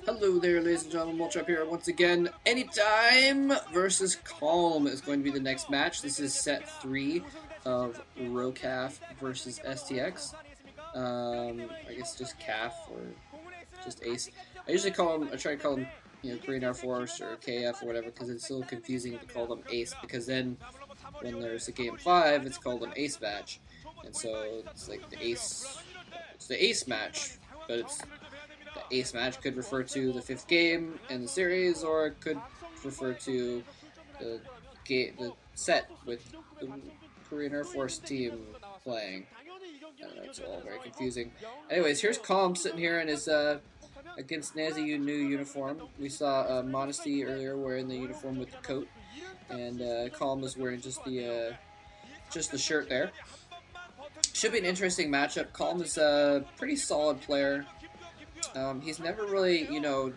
Hello there, ladies and gentlemen. Moltrap here once again. Anytime versus Calm is going to be the next match. This is set 3 of KAF versus STX. I guess just KAF or just Ace. I usually call them, I try to call them, Korean Air Force or KF or whatever because it's so confusing to call them Ace because then when there's a game 5, it's called an Ace match. And so it's like it's the Ace match, but it's the Ace match could refer to the 5th game in the series, or it could refer to the the set with the Korean Air Force team playing. I don't know, it's all very confusing. Anyways, here's Calm sitting here in his against Nazi new uniform. We saw Modesty earlier wearing the uniform with the coat, and Calm was wearing just the shirt there. Should be an interesting matchup. Calm is a pretty solid player. He's never really,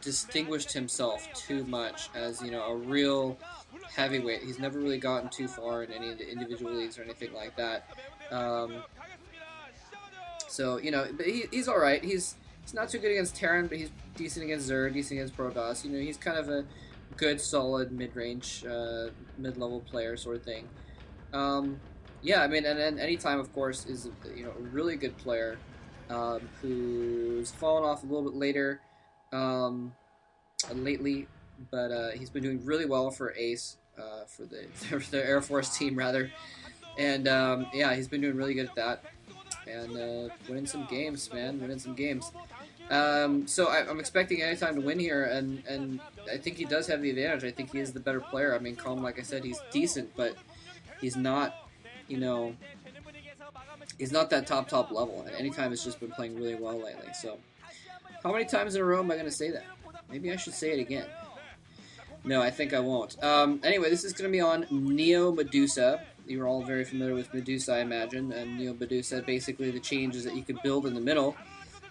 distinguished himself too much as, a real heavyweight. He's never really gotten too far in any of the individual leagues or anything like that. But he's all right. He's not too good against Terran, but he's decent against Zerg, decent against Protoss. He's kind of a good, solid mid-range, mid-level player sort of thing. Yeah, I mean, and then Anytime, of course, is a really good player. Who's fallen off a little bit later lately, but he's been doing really well for Ace, for the Air Force team rather, and yeah, he's been doing really good at that, and winning some games, man, winning some games. So I'm expecting Anytime to win here, and I think he does have the advantage. I think he is the better player. I mean, Calm, like I said, he's decent, but he's not, he's not that top level. And Anytime has just been playing really well lately. So, how many times in a row am I going to say that? Maybe I should say it again. No, I think I won't. Anyway, this is going to be on Neo Medusa. You're all very familiar with Medusa, I imagine. And Neo Medusa, basically the changes that you could build in the middle.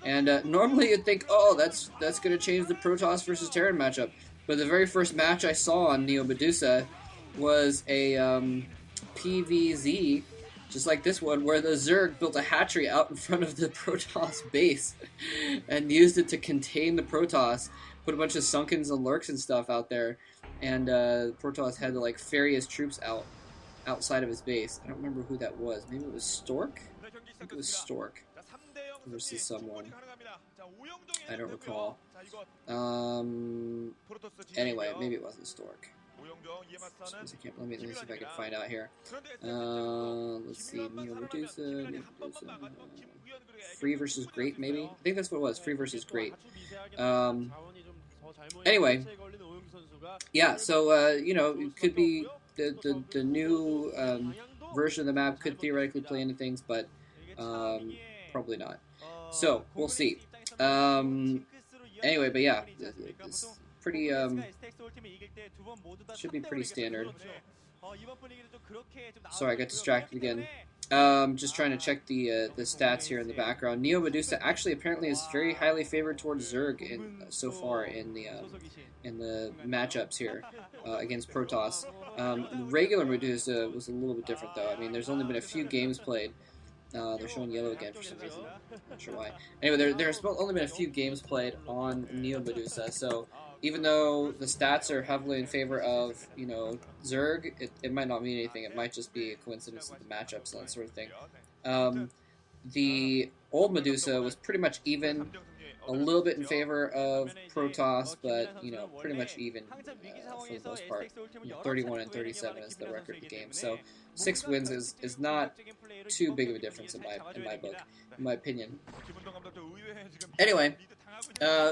And normally you'd think, oh, that's going to change the Protoss versus Terran matchup. But the very first match I saw on Neo Medusa was a PVZ, just like this one, where the Zerg built a hatchery out in front of the Protoss base and used it to contain the Protoss, put a bunch of Sunkens and Lurks and stuff out there, and Protoss had to like ferry his troops outside of his base. I don't remember who that was. Maybe it was Stork? I think it was Stork versus someone. I don't recall. Anyway, maybe it wasn't Stork. Let me see if I can find out here. Let's see. Neo Medusa. Free versus Great, maybe? I think that's what it was. Free versus Great. Anyway. Yeah, so, it could be the new version of the map could theoretically play into things, but probably not. So, we'll see. Anyway, but yeah, it's pretty, should be pretty standard. Sorry, I got distracted again. Just trying to check the stats here in the background. Neo Medusa actually apparently is very highly favored towards Zerg so far in the matchups here against Protoss. Regular Medusa was a little bit different though. I mean, there's only been a few games played. They're showing yellow again for some reason. Not sure why. Anyway, there's only been a few games played on Neo Medusa, so even though the stats are heavily in favor of, Zerg, it might not mean anything. It might just be a coincidence of the matchups and that sort of thing. The old Medusa was pretty much even, a little bit in favor of Protoss, but, pretty much even for the most part. 31 and 37 is the record of the game. So 6 wins is not too big of a difference in my book, in my opinion. Anyway,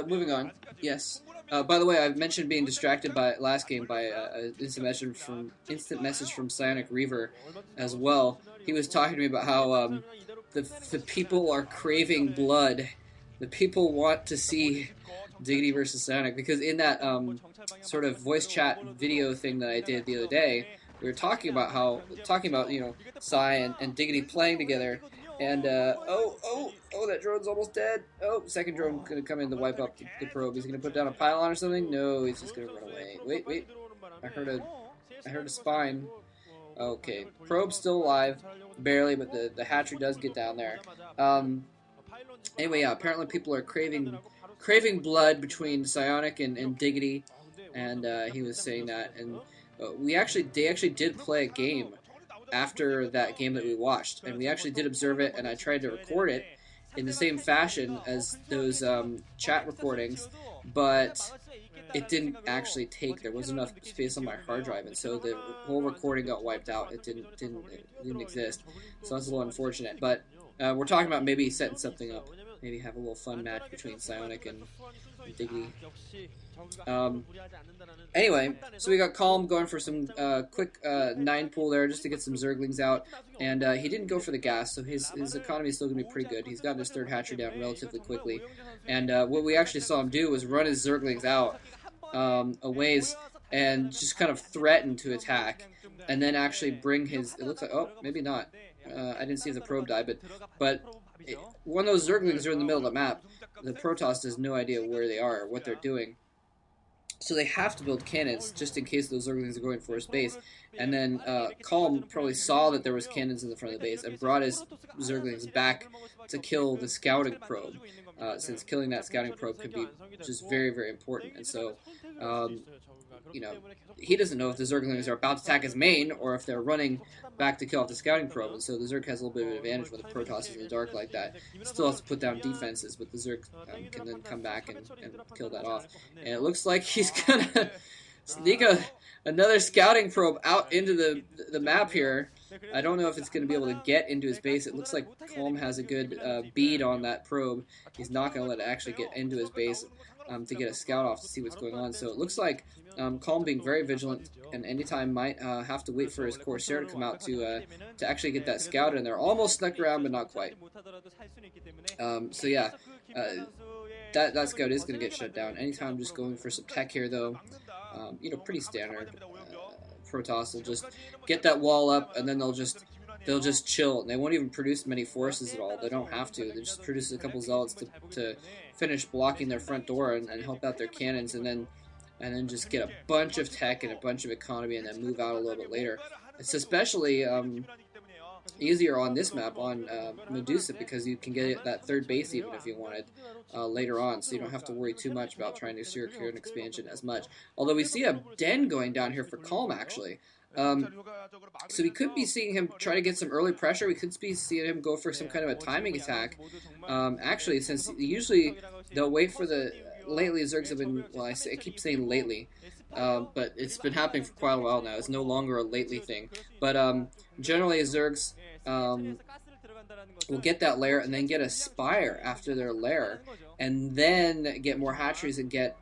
moving on. Yes. By the way, I mentioned being distracted last game by an instant message from Psionic Reaver as well. He was talking to me about how the people are craving blood. The people want to see Diggity versus Psionic, because in that sort of voice chat video thing that I did the other day, we were talking about Psy and Diggity playing together, and oh, that drone's almost dead. Oh, second drone gonna come in to wipe up the probe. He's gonna put down a pylon or something. No, he's just gonna run away. Wait, I heard a spine. Okay, probe's still alive, barely, but the hatchery does get down there. Anyway, yeah, apparently people are craving craving blood between Psionic and Diggity, and he was saying that, and they actually did play a game after that game that we watched, and we actually did observe it, and I tried to record it in the same fashion as those chat recordings, but it didn't actually take. There wasn't enough space on my hard drive, and so the whole recording got wiped out. It didn't exist, so that's a little unfortunate. But we're talking about maybe setting something up, maybe have a little fun match between Psionic and Diggy. Anyway, so we got Calm going for some quick 9 pull there just to get some Zerglings out, and he didn't go for the gas, so his economy is still going to be pretty good. He's gotten his third hatchery down relatively quickly, and what we actually saw him do was run his Zerglings out a ways and just kind of threaten to attack, and then actually bring his, it looks like, oh, maybe not. I didn't see if the probe died, but when those Zerglings are in the middle of the map, the Protoss has no idea where they are or what they're doing. So they have to build cannons just in case those Zerglings are going for his base. And then Calm probably saw that there was cannons in the front of the base and brought his Zerglings back to kill the scouting probe, since killing that scouting probe could be just very, very important. And so, you know, he doesn't know if the Zerglings are about to attack his main or if they're running back to kill off the scouting probe, and so the Zerg has a little bit of an advantage when the Protoss is in the dark like that. He still has to put down defenses, but the Zerg can then come back and kill that off. And it looks like he's gonna sneak another scouting probe out into the map here. I don't know if it's going to be able to get into his base. It looks like Calm has a good bead on that probe. He's not going to let it actually get into his base to get a scout off to see what's going on. So it looks like Calm being very vigilant, and anytime might have to wait for his Corsair to come out to actually get that scout in there. Almost snuck around, but not quite. So yeah, that scout is going to get shut down. Anytime just going for some tech here, though, you know, pretty standard. Protoss will just get that wall up, and then they'll just chill, and they won't even produce many forces at all. They don't have to. They just produce a couple zealots to finish blocking their front door and help out their cannons, and then just get a bunch of tech and a bunch of economy, and then move out a little bit later. It's especially easier on this map on Medusa, because you can get that third base even if you wanted later on, so you don't have to worry too much about trying to secure an expansion as much. Although we see a den going down here for Calm, actually. So we could be seeing him try to get some early pressure. We could be seeing him go for some kind of a timing attack. Actually, since usually they'll wait for the... Lately, Zergs have been... Well, I keep saying lately, but it's been happening for quite a while now. It's no longer a lately thing. But generally, Zergs will get that lair and then get a Spire after their lair, and then get more hatcheries and get...